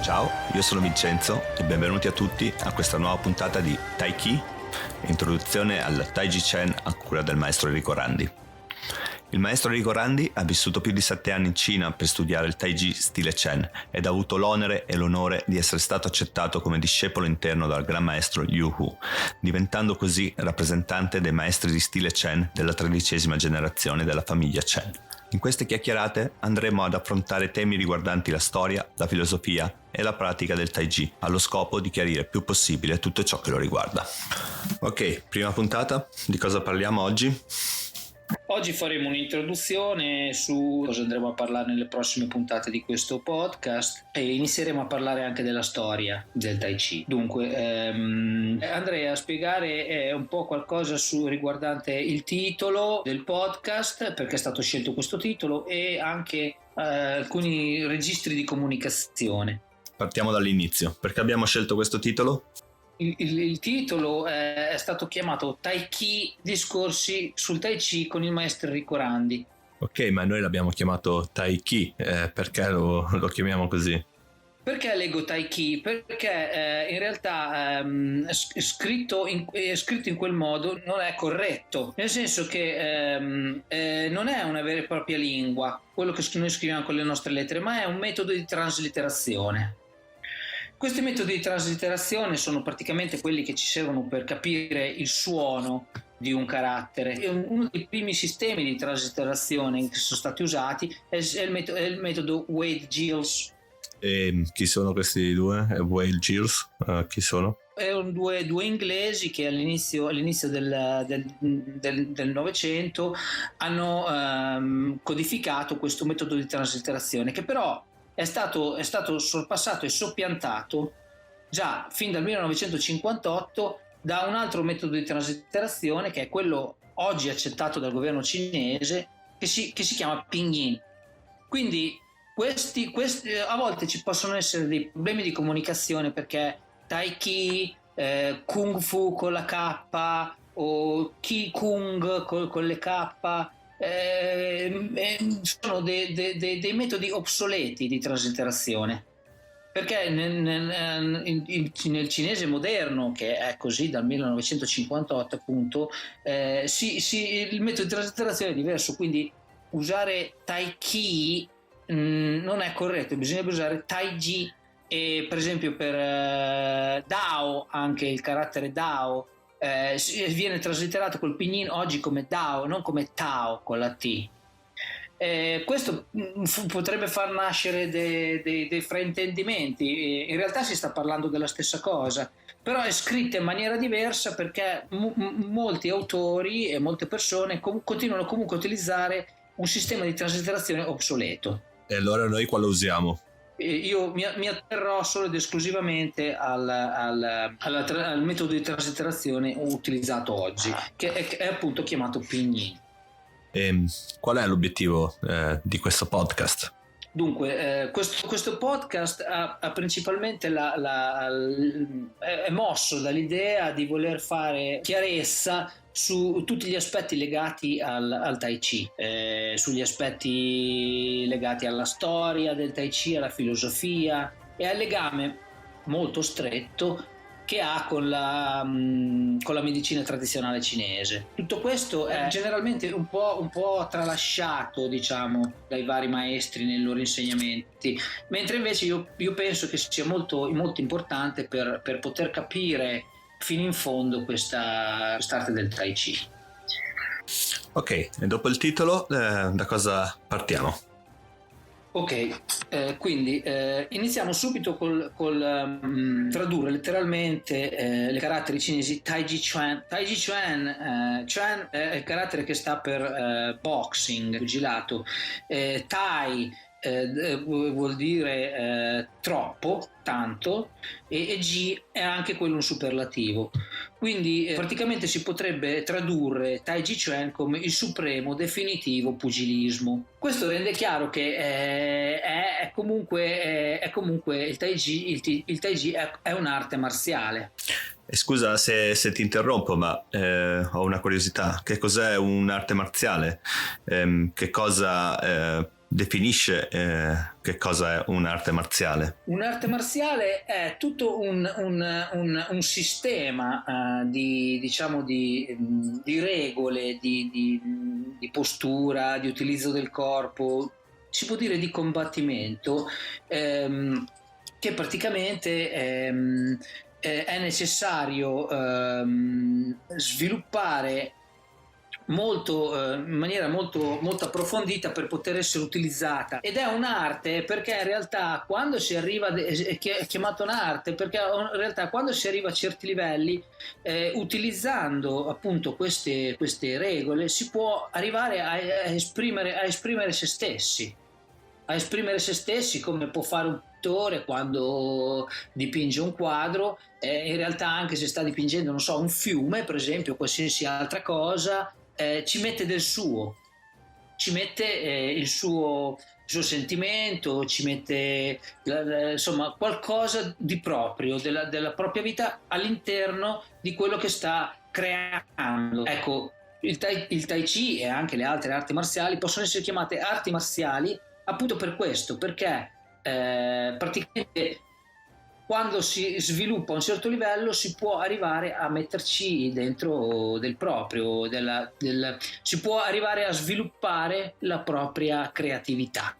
Ciao, io sono Vincenzo e benvenuti a tutti a questa nuova puntata di Tai Chi, introduzione al Tai Chi Chuan a cura del maestro Enrico Randi. Il maestro Enrico Randi ha vissuto più di 7 anni in Cina per studiare il Tai Chi stile Chen ed ha avuto l'onere e l'onore di essere stato accettato come discepolo interno dal gran maestro Yu Hu, diventando così rappresentante dei maestri di stile Chen della 13ª generazione della famiglia Chen. In queste chiacchierate andremo ad affrontare temi riguardanti la storia, la filosofia e la pratica del Tai Chi, allo scopo di chiarire il più possibile tutto ciò che lo riguarda. Ok, prima puntata, di cosa parliamo oggi? Oggi faremo un'introduzione su cosa andremo a parlare nelle prossime puntate di questo podcast e inizieremo a parlare anche della storia del Tai Chi. Dunque, andrei a spiegare un po' qualcosa riguardante il titolo del podcast, perché è stato scelto questo titolo, e anche alcuni registri di comunicazione. Partiamo dall'inizio. Perché abbiamo scelto questo titolo? Il titolo è stato chiamato Tai Chi, discorsi sul Tai Chi con il maestro Enrico Randi. Ok, ma noi l'abbiamo chiamato Tai Chi, perché lo chiamiamo così? Perché leggo Tai Chi? Perché in realtà scritto in quel modo non è corretto, nel senso che non è una vera e propria lingua, quello che noi scriviamo con le nostre lettere, ma è un metodo di traslitterazione. Questi metodi di traslitterazione sono praticamente quelli che ci servono per capire il suono di un carattere. E uno dei primi sistemi di traslitterazione che sono stati usati è il metodo Wade-Giles. E chi sono questi due? Wade-Giles? Chi sono? Erano due inglesi che all'inizio del Novecento hanno codificato questo metodo di traslitterazione, che però è stato sorpassato e soppiantato già fin dal 1958 da un altro metodo di traslitterazione, che è quello oggi accettato dal governo cinese, che si chiama Pinyin. Quindi questi a volte ci possono essere dei problemi di comunicazione, perché Tai Chi, Kung Fu con la K o Ki Kung con le K sono dei metodi obsoleti di traslitterazione, perché nel cinese moderno, che è così dal 1958 appunto, il metodo di traslitterazione è diverso, quindi usare Tai Chi non è corretto, bisognerebbe usare Tai Chi. E per esempio per Dao, anche il carattere Dao viene traslitterato col pinyin oggi come Dao, non come Tao con la T. Questo potrebbe far nascere dei fraintendimenti. In realtà si sta parlando della stessa cosa, però è scritta in maniera diversa, perché molti autori e molte persone continuano comunque a utilizzare un sistema di traslitterazione obsoleto. E allora noi quale usiamo? Io mi atterrò solo ed esclusivamente al metodo di traslitterazione utilizzato oggi, che è appunto chiamato Pinyin. E qual è l'obiettivo di questo podcast? Dunque, questo podcast ha principalmente è mosso dall'idea di voler fare chiarezza su tutti gli aspetti legati al Tai Chi, sugli aspetti legati alla storia del Tai Chi, alla filosofia e al legame molto stretto che ha con la medicina tradizionale cinese. Tutto questo è generalmente un po' tralasciato, diciamo, dai vari maestri nei loro insegnamenti, mentre invece io penso che sia molto, molto importante per poter capire fino in fondo quest'arte del Tai Chi. Ok, e dopo il titolo da cosa partiamo? Ok, quindi iniziamo subito col tradurre letteralmente le caratteri cinesi Tai Chi Chuan. Tai Chi Chuan, Chuan è il carattere che sta per boxing, pugilato. Tai vuol dire troppo, tanto, e G è anche quello un superlativo. Quindi praticamente si potrebbe tradurre Tai Chi Chuan come il supremo definitivo pugilismo. Questo rende chiaro che è comunque il Tai Chi è un'arte marziale. Scusa se ti interrompo, ma ho una curiosità. Che cos'è un'arte marziale? Che cosa definisce che cosa è un'arte marziale? Un'arte marziale è tutto un sistema di regole, di postura, di utilizzo del corpo, si può dire di combattimento, che praticamente è necessario sviluppare in maniera molto, molto approfondita per poter essere utilizzata, ed è un'arte perché in realtà quando si arriva è chiamata un'arte perché in realtà quando si arriva a certi livelli, utilizzando appunto queste regole, si può arrivare a esprimere se stessi, come può fare un pittore quando dipinge un quadro. In realtà, anche se sta dipingendo, non so, un fiume per esempio, qualsiasi altra cosa, ci mette del suo, ci mette il suo sentimento, ci mette insomma qualcosa di proprio, della propria vita all'interno di quello che sta creando. Ecco, il Tai Chi e anche le altre arti marziali possono essere chiamate arti marziali appunto per questo, perché praticamente quando si sviluppa a un certo livello si può arrivare a metterci dentro del proprio, si può arrivare a sviluppare la propria creatività.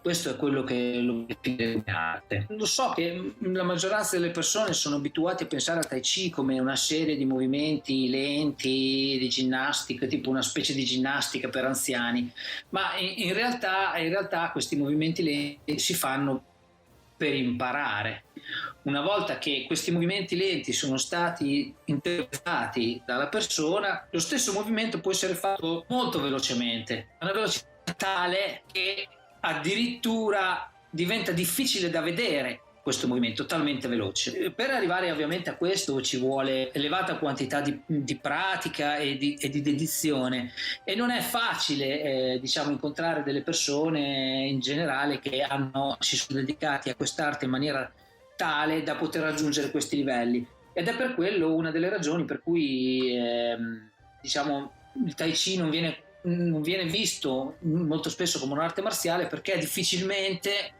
Questo è quello che lo define come arte. Lo so che la maggioranza delle persone sono abituate a pensare al Tai Chi come una serie di movimenti lenti, di ginnastica, tipo una specie di ginnastica per anziani, ma in realtà questi movimenti lenti si fanno per imparare. Una volta che questi movimenti lenti sono stati interpretati dalla persona, lo stesso movimento può essere fatto molto velocemente, a una velocità tale che addirittura diventa difficile da vedere questo movimento talmente veloce. Per arrivare ovviamente a questo ci vuole elevata quantità di pratica e di dedizione, e non è facile incontrare delle persone in generale che si sono dedicati a quest'arte in maniera tale da poter raggiungere questi livelli, ed è per quello una delle ragioni per cui il Tai Chi non viene visto molto spesso come un'arte marziale, perché difficilmente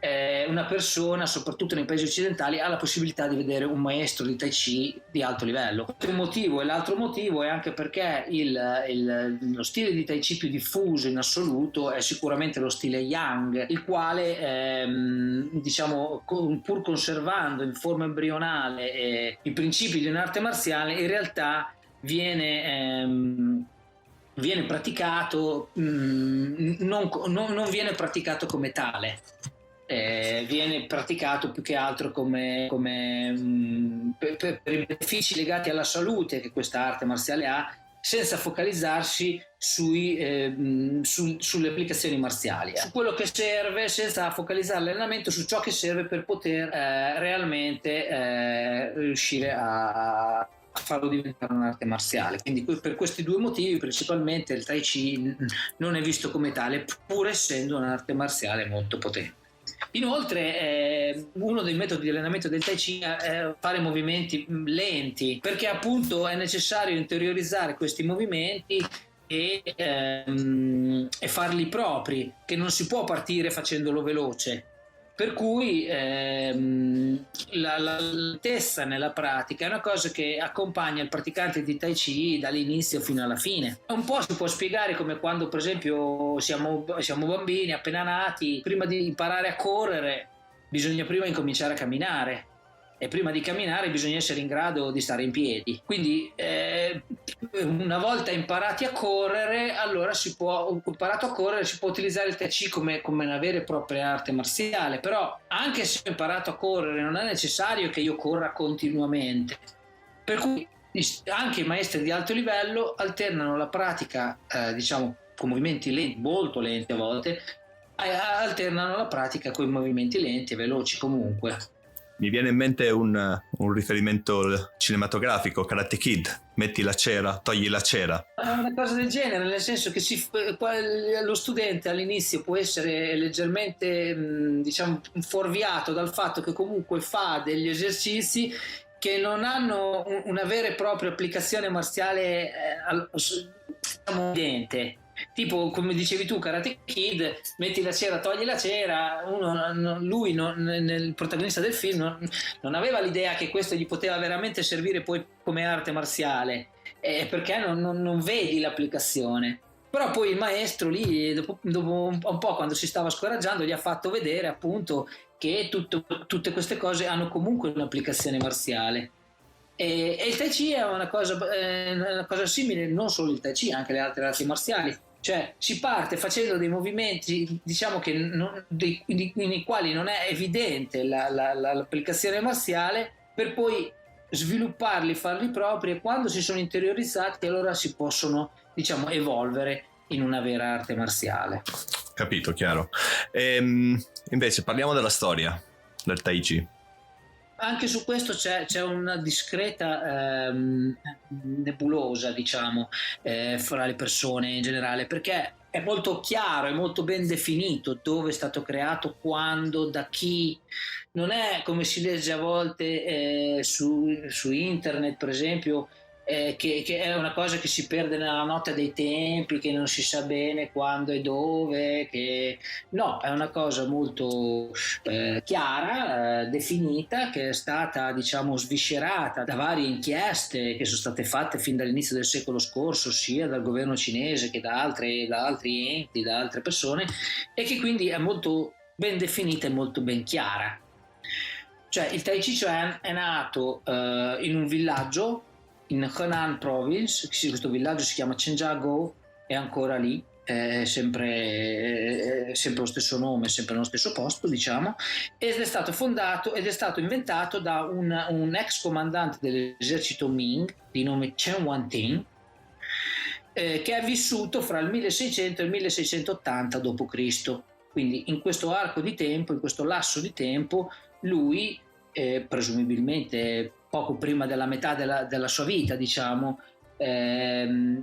una persona, soprattutto nei paesi occidentali, ha la possibilità di vedere un maestro di Tai Chi di alto livello. Questo è un motivo, e l'altro motivo è anche perché lo stile di Tai Chi più diffuso in assoluto è sicuramente lo stile Yang, il quale pur conservando in forma embrionale i principi di un'arte marziale, in realtà viene praticato, non viene praticato come tale, viene praticato più che altro per i benefici legati alla salute che questa arte marziale ha, senza focalizzarsi sulle applicazioni marziali, su quello che serve, senza focalizzare l'allenamento su ciò che serve per poter realmente riuscire a farlo diventare un'arte marziale. Quindi per questi due motivi principalmente il Tai Chi non è visto come tale, pur essendo un'arte marziale molto potente. Inoltre uno dei metodi di allenamento del Tai Chi è fare movimenti lenti, perché appunto è necessario interiorizzare questi movimenti e farli propri, che non si può partire facendolo veloce. Per cui la lentezza nella pratica è una cosa che accompagna il praticante di Tai Chi dall'inizio fino alla fine. Un po' si può spiegare come quando per esempio siamo bambini appena nati, prima di imparare a correre bisogna prima incominciare a camminare, e prima di camminare bisogna essere in grado di stare in piedi. Quindi una volta imparati a correre, allora si può utilizzare il Tai Chi come una vera e propria arte marziale. Però anche se ho imparato a correre non è necessario che io corra continuamente, per cui anche i maestri di alto livello alternano la pratica con movimenti lenti, molto lenti a volte, alternano la pratica con i movimenti lenti e veloci comunque. Mi viene in mente un riferimento cinematografico, Karate Kid, metti la cera, togli la cera. È una cosa del genere, nel senso che lo studente all'inizio può essere leggermente fuorviato dal fatto che comunque fa degli esercizi che non hanno una vera e propria applicazione marziale evidente. Tipo, come dicevi tu, Karate Kid, metti la cera, togli la cera, lui, nel protagonista del film, non aveva l'idea che questo gli poteva veramente servire poi come arte marziale, perché non vedi l'applicazione. Però poi il maestro lì, dopo un po', quando si stava scoraggiando, gli ha fatto vedere appunto che tutte queste cose hanno comunque un'applicazione marziale. E il Tai Chi è una cosa simile, non solo il Tai Chi, anche le altre arti marziali. Cioè si parte facendo dei movimenti, diciamo che nei quali non è evidente l'applicazione marziale, per poi svilupparli, farli propri, e quando si sono interiorizzati allora si possono, diciamo, evolvere in una vera arte marziale. Capito, chiaro. Invece parliamo della storia del Tai Chi. Anche su questo c'è una discreta nebulosa, diciamo, fra le persone in generale, perché è molto chiaro, è molto ben definito dove è stato creato, quando, da chi. Non è come si legge a volte su internet, per esempio, che è una cosa che si perde nella notte dei tempi, che non si sa bene quando e dove, no, è una cosa molto chiara, definita, che è stata, diciamo, sviscerata da varie inchieste che sono state fatte fin dall'inizio del secolo scorso, sia dal governo cinese che da altri enti, da altre persone, e che quindi è molto ben definita e molto ben chiara. Cioè il Tai Chi Chuan è nato in un villaggio in Henan Province, questo villaggio si chiama Chenjiagou, è ancora lì, è sempre lo stesso nome, sempre nello stesso posto, diciamo, ed è stato fondato ed è stato inventato da un ex comandante dell'esercito Ming di nome Chen Wanting, che è vissuto fra il 1600 e il 1680 d.C. Quindi in questo arco di tempo, in questo lasso di tempo, lui, presumibilmente poco prima della metà della sua vita, diciamo,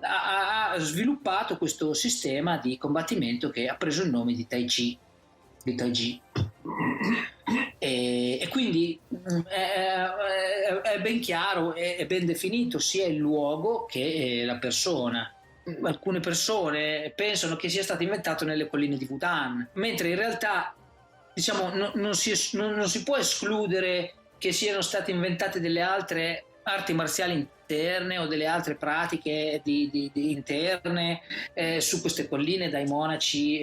ha sviluppato questo sistema di combattimento che ha preso il nome di Tai Chi. E quindi è ben chiaro, è ben definito sia il luogo che la persona. Alcune persone pensano che sia stato inventato nelle colline di Wuhan, mentre in realtà, diciamo, non si può escludere che siano state inventate delle altre arti marziali interne o delle altre pratiche di interne su queste colline dai monaci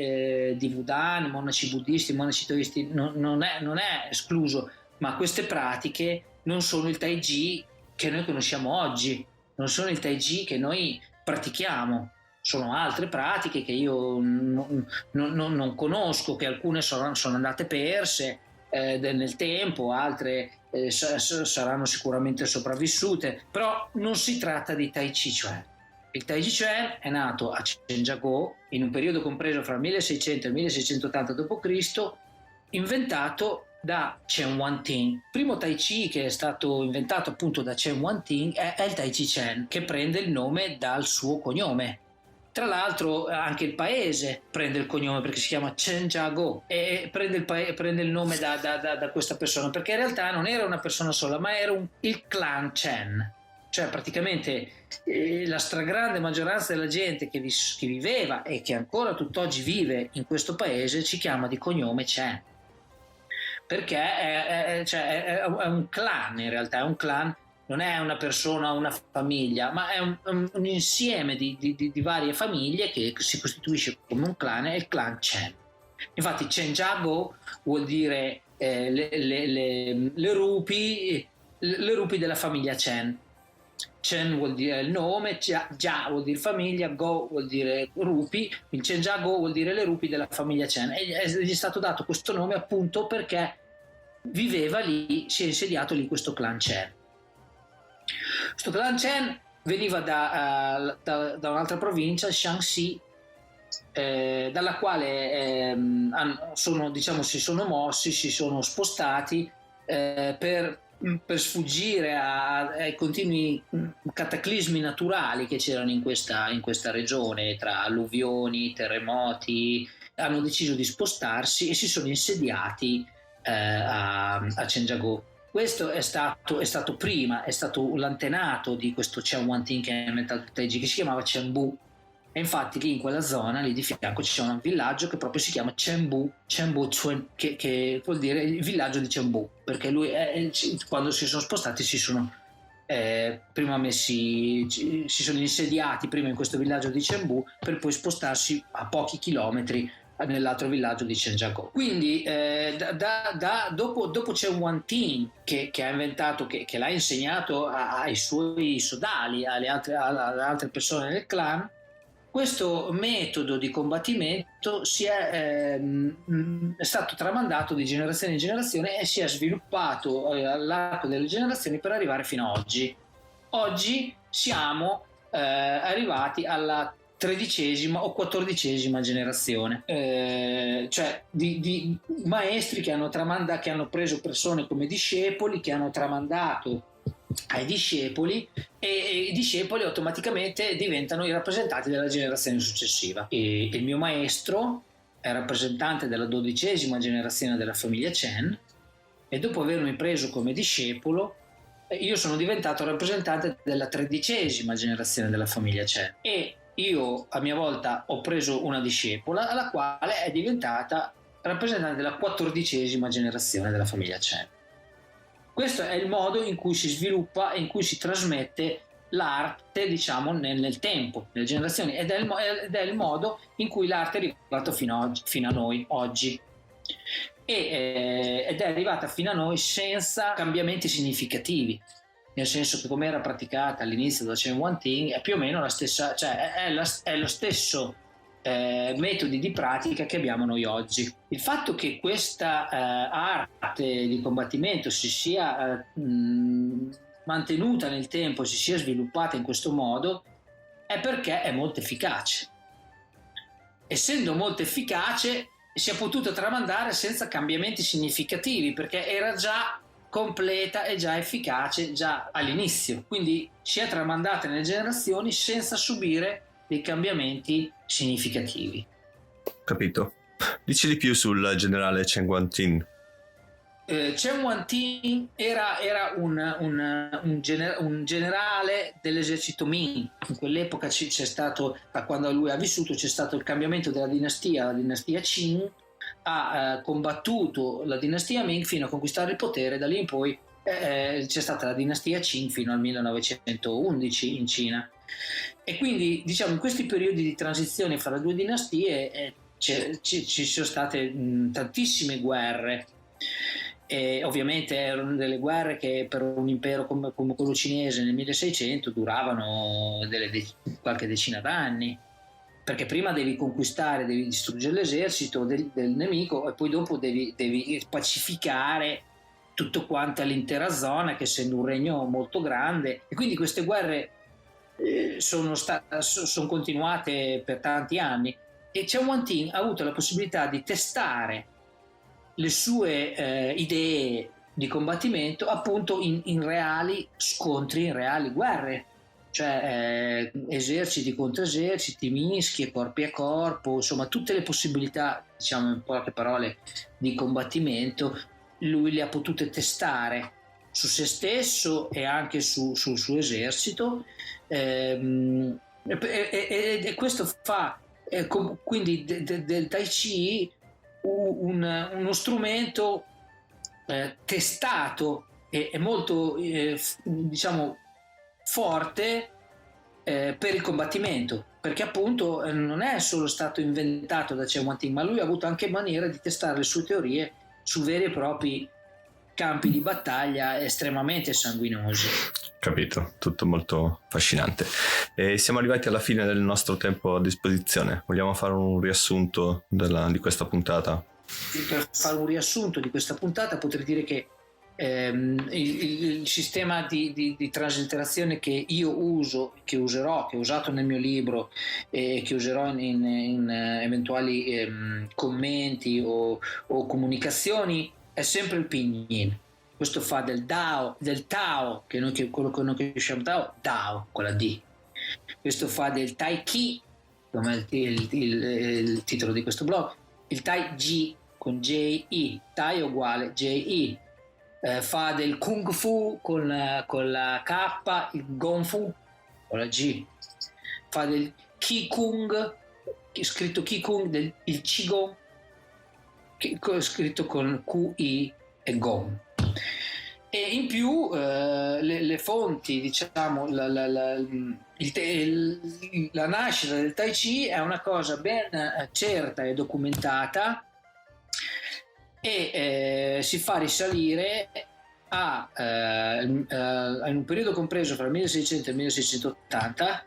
di Wuhan, monaci buddisti, monaci taoisti. Non è escluso, ma queste pratiche non sono il Tai Chi che noi conosciamo oggi, non sono il Tai Chi che noi pratichiamo. Sono altre pratiche che io non conosco, che alcune sono andate perse nel tempo, altre saranno sicuramente sopravvissute, però non si tratta di Tai Chi Chuan. Il Tai Chi Chuan è nato a Chenjiagou in un periodo compreso fra il 1600 e il 1680 d.C., inventato da Chen Wanting. Il primo Tai Chi che è stato inventato appunto da Chen Wanting è il Tai Chi Chuan, che prende il nome dal suo cognome. Tra l'altro anche il paese prende il cognome, perché si chiama Chenjiagou, e prende il nome da questa persona, perché in realtà non era una persona sola, ma era il clan Chen. Cioè praticamente la stragrande maggioranza della gente che viveva e che ancora tutt'oggi vive in questo paese ci chiama di cognome Chen, perché è un clan, in realtà è un clan. Non è una persona o una famiglia, ma è un insieme di varie famiglie che si costituisce come un clan, è il clan Chen. Infatti Chenjiagou vuol dire le rupi della famiglia Chen. Chen vuol dire il nome, Jia vuol dire famiglia, Go vuol dire rupi, il Chenjiagou vuol dire le rupi della famiglia Chen. E gli è stato dato questo nome appunto perché viveva lì, si è insediato lì questo clan Chen. Questo clan Chen veniva da un'altra provincia, Shaanxi, dalla quale si sono mossi, si sono spostati per sfuggire ai continui cataclismi naturali che c'erano in questa regione, tra alluvioni, terremoti. Hanno deciso di spostarsi e si sono insediati a Chenjiagou. Questo è stato prima, è stato l'antenato di questo Chen Wanting che ha inventato il Tai Chi, che si chiamava Chen Bu. E infatti lì in quella zona, lì di fianco, c'è un villaggio che proprio si chiama Chengbu, che vuol dire il villaggio di Chengbu, perché quando si sono spostati si sono si sono insediati prima in questo villaggio di Chengbu per poi spostarsi a pochi chilometri nell'altro villaggio di Zhangjiakou. Quindi dopo c'è Wanting che ha inventato, che l'ha insegnato ai suoi sodali, alle altre persone del clan. Questo metodo di combattimento è stato tramandato di generazione in generazione e si è sviluppato all'arco delle generazioni per arrivare fino ad oggi. Oggi siamo arrivati alla 13ª o 14ª generazione, cioè di maestri che hanno preso persone come discepoli, che hanno tramandato ai discepoli, e i discepoli automaticamente diventano i rappresentanti della generazione successiva. E il mio maestro è rappresentante della 12ª generazione della famiglia Chen, e dopo avermi preso come discepolo io sono diventato rappresentante della 13ª generazione della famiglia Chen, e io a mia volta ho preso una discepola alla quale è diventata rappresentante della 14ª generazione della famiglia Chen. Questo è il modo in cui si sviluppa e in cui si trasmette l'arte, diciamo, nel tempo, nelle generazioni, ed è il modo in cui l'arte è arrivata fino a noi oggi. Ed è arrivata fino a noi senza cambiamenti significativi, nel senso che, come era praticata all'inizio da Chen Wanting, è più o meno la stessa, cioè è lo stesso metodi di pratica che abbiamo noi oggi. Il fatto che questa arte di combattimento si sia mantenuta nel tempo, si sia sviluppata in questo modo, è perché è molto efficace. Essendo molto efficace, si è potuto tramandare senza cambiamenti significativi, perché era già completa e già efficace già all'inizio, quindi si è tramandata nelle generazioni senza subire dei cambiamenti significativi. Capito. Dici di più sul generale Chen Guantin. Chen Wanting era un generale dell'esercito Ming. In quell'epoca c'è stato, da quando lui ha vissuto, c'è stato il cambiamento della dinastia, la dinastia Qing ha combattuto la dinastia Ming fino a conquistare il potere. Da lì in poi c'è stata la dinastia Qing fino al 1911 in Cina, e quindi, diciamo, in questi periodi di transizione fra le due dinastie ci sono state tantissime guerre. E ovviamente erano delle guerre che per un impero come quello cinese nel 1600 duravano qualche decina d'anni, perché prima devi conquistare, devi distruggere l'esercito del nemico, e poi dopo devi pacificare tutto quanto l'intera zona, che essendo un regno molto grande, e quindi queste guerre sono continuate per tanti anni, e Chen Wanting ha avuto la possibilità di testare le sue idee di combattimento appunto in reali scontri, in reali guerre, cioè eserciti contro eserciti, mischie, corpi a corpo, insomma tutte le possibilità, diciamo in poche parole, di combattimento lui le ha potute testare su se stesso e anche sul suo esercito, e questo fa quindi del Tai Chi uno strumento testato e molto diciamo forte per il combattimento, perché appunto non è solo stato inventato da Chen Wanting, ma lui ha avuto anche maniera di testare le sue teorie su veri e propri campi di battaglia estremamente sanguinosi. Capito, tutto molto affascinante. E siamo arrivati alla fine del nostro tempo a disposizione. Vogliamo fare un riassunto di questa puntata? Per fare un riassunto di questa puntata potrei dire che il sistema di transliterazione che io uso, che userò, che ho usato nel mio libro e che userò in eventuali commenti o comunicazioni, è sempre il Pinyin. Questo fa del Tao, quello che noi conosciamo Tao con la D. Questo fa del Tai Chi, come è il titolo di questo blog, il Tai Ji con J-I, Tai uguale J-I. Fa del Kung Fu con la K, il Gong Fu con la G. Fa del Qigong, scritto Qigong, il Qigong, scritto con QI e Gong. E in più le fonti, diciamo, la nascita del Tai Chi è una cosa ben certa e documentata, e si fa risalire in un periodo compreso fra il 1600 e il 1680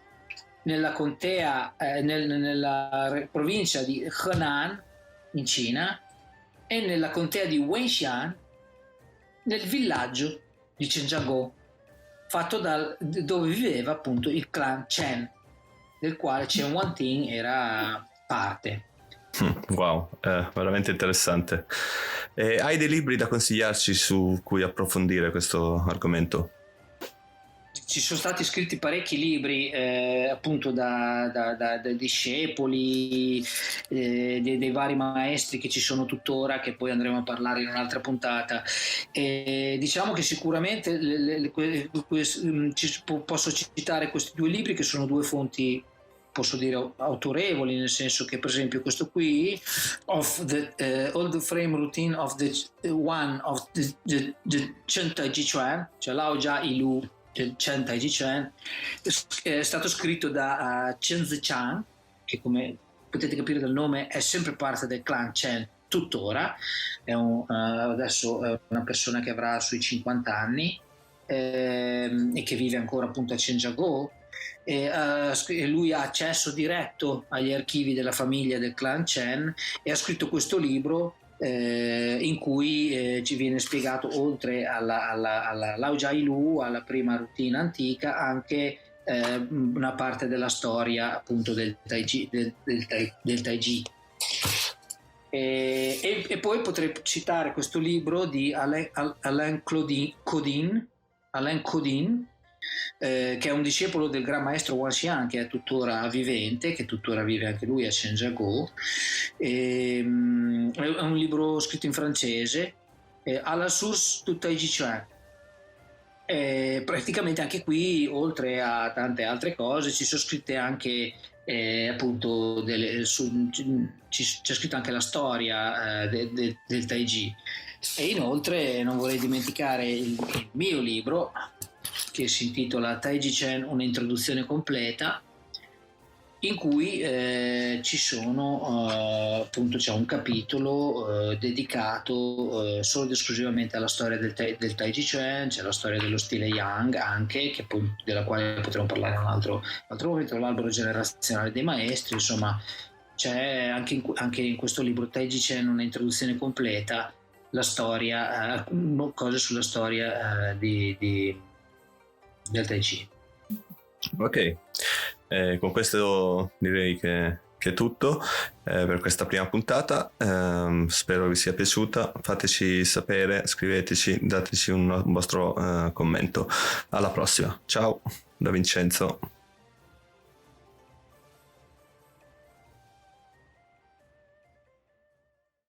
nella contea, nella provincia di Henan in Cina, e nella contea di Wenzhen nel villaggio di Zhangjiakou, fatto dove viveva appunto il clan Chen, del quale Chen Wanting era parte. Wow, veramente interessante. Hai dei libri da consigliarci su cui approfondire questo argomento? Ci sono stati scritti parecchi libri appunto da discepoli, dei vari maestri che ci sono tuttora, che poi andremo a parlare in un'altra puntata. Diciamo che sicuramente posso citare questi due libri, che sono due fonti, posso dire, autorevoli, nel senso che per esempio questo qui, All the Frame Routine of the Chen Tai Chi Chuan, cioè Lao Jia Ilu Chen Tai Chi Chuan, è stato scritto da Chen Zichang, che come potete capire dal nome è sempre parte del clan Chen tuttora. Adesso è una persona che avrà sui 50 anni e che vive ancora appunto a Zhangjiakou. Lui ha accesso diretto agli archivi della famiglia del clan Chen e ha scritto questo libro in cui ci viene spiegato, oltre alla Lao Jia Lu, alla prima routine antica, anche una parte della storia appunto del Tai Chi, del Tai Chi. E poi potrei citare questo libro di Alain Codin, che è un discepolo del gran maestro Wan Xian, che è tuttora vivente, che tuttora vive anche lui a Zhangjiakou. È un libro scritto in francese, à la source du Tai Chi Chuan. Praticamente anche qui, oltre a tante altre cose, ci sono scritte anche appunto c'è scritto anche la storia del Tai Chi. E inoltre non vorrei dimenticare il mio libro, che si intitola Tai Chi Chuan, un'introduzione completa, in cui ci sono appunto, c'è un capitolo dedicato solo ed esclusivamente alla storia del Tai Chi Chuan. C'è la storia dello stile Yang anche, che poi, della quale potremo parlare in un altro momento, l'albero generazionale dei maestri. Insomma, c'è anche in questo libro Tai Chi Chuan, un'introduzione completa, la storia, cose sulla storia del Tai Chi. Ok, con questo direi che è tutto per questa prima puntata. Spero vi sia piaciuta. Fateci sapere, scriveteci, dateci un vostro commento. Alla prossima, ciao da Vincenzo.